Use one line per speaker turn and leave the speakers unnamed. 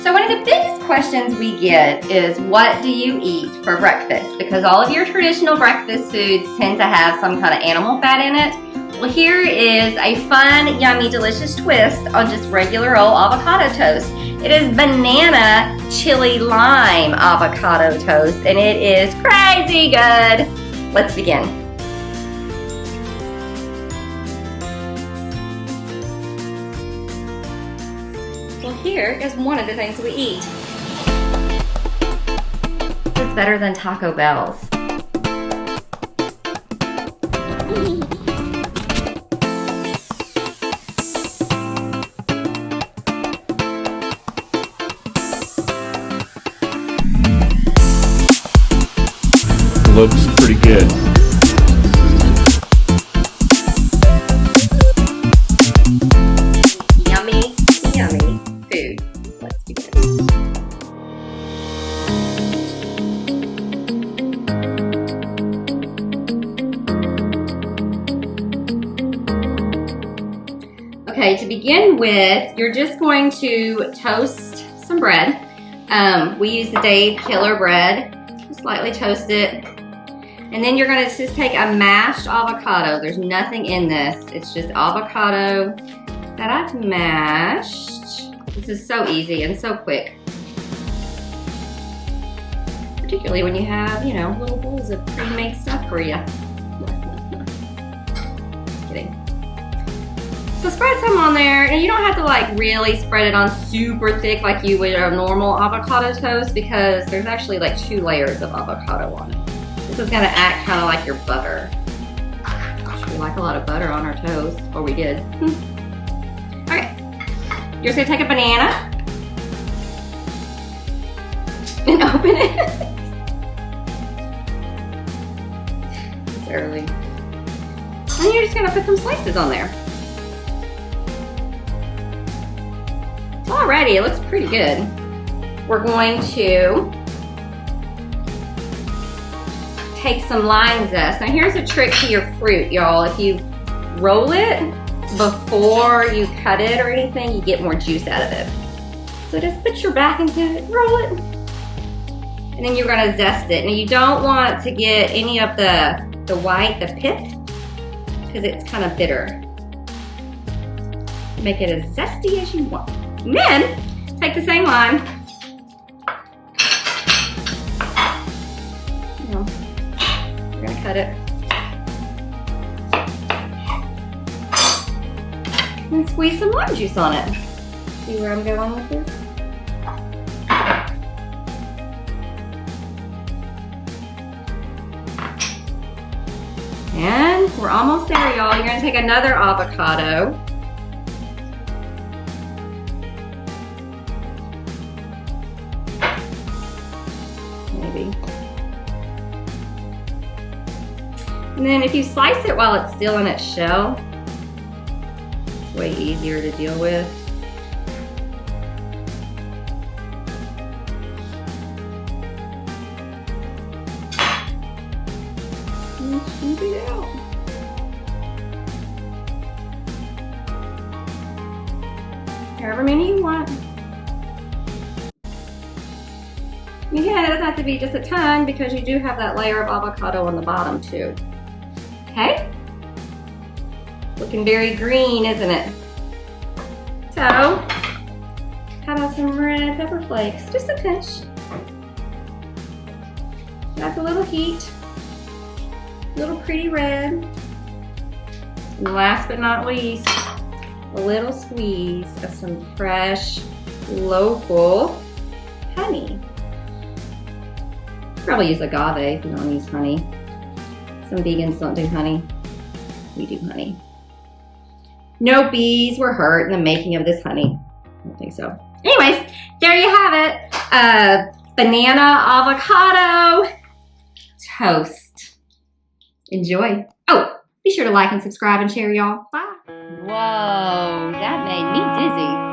So one of the biggest questions we get is, what do you eat for breakfast? Because all of your traditional breakfast foods tend to have some kind of animal fat in it. Well, here is a fun, yummy, delicious twist on just regular old avocado toast. It is banana chili lime avocado toast, and it is crazy good. Let's begin. Well, here is one of the things we eat. It's better than Taco Bell's.
Looks pretty good.
Yummy, yummy food. Let's begin. Okay, to begin with, you're just going to toast some bread. We use the Dave Killer bread. Just lightly toast it. And then you're going to just take a mashed avocado. There's nothing in this. It's just avocado that I've mashed. This is so easy and so quick. Particularly when you have, you know, little bowls of pre-made stuff for you. Just kidding. So spread some on there. And you don't have to like really spread it on super thick like you would a normal avocado toast, because there's actually like 2 layers of avocado on it. This is gonna act kind of like your butter. We like a lot of butter on our toast, or we did. Okay, you're just gonna take a banana and open it. It's early. And you're just gonna put some slices on there. Alrighty, it looks pretty good. We're going to take some lime zest. Now here's a trick to your fruit, y'all. If you roll it before you cut it or anything, you get more juice out of it. So just put your back into it, roll it, and then you're gonna zest it. Now you don't want to get any of the white, the pith, because it's kind of bitter. Make it as zesty as you want. And then take the same lime, we're gonna cut it, and squeeze some lime juice on it. See where I'm going with this? And we're almost there, y'all. You're gonna take another avocado. Maybe. And then if you slice it while it's still in its shell, it's way easier to deal with. And scoop it out. However many you want. Again, it doesn't have to be just a ton, because you do have that layer of avocado on the bottom too. Okay? Looking very green, isn't it? So, how about some red pepper flakes? Just a pinch. That's a little heat. A little pretty red. And last but not least, a little squeeze of some fresh, local honey. Probably use agave if you don't use honey. Some vegans don't do honey. We do honey. No bees were hurt in the making of this honey. I don't think so. Anyways, there you have it. Banana avocado toast. Enjoy. Oh, be sure to like and subscribe and share, y'all. Bye. Whoa, that made me dizzy.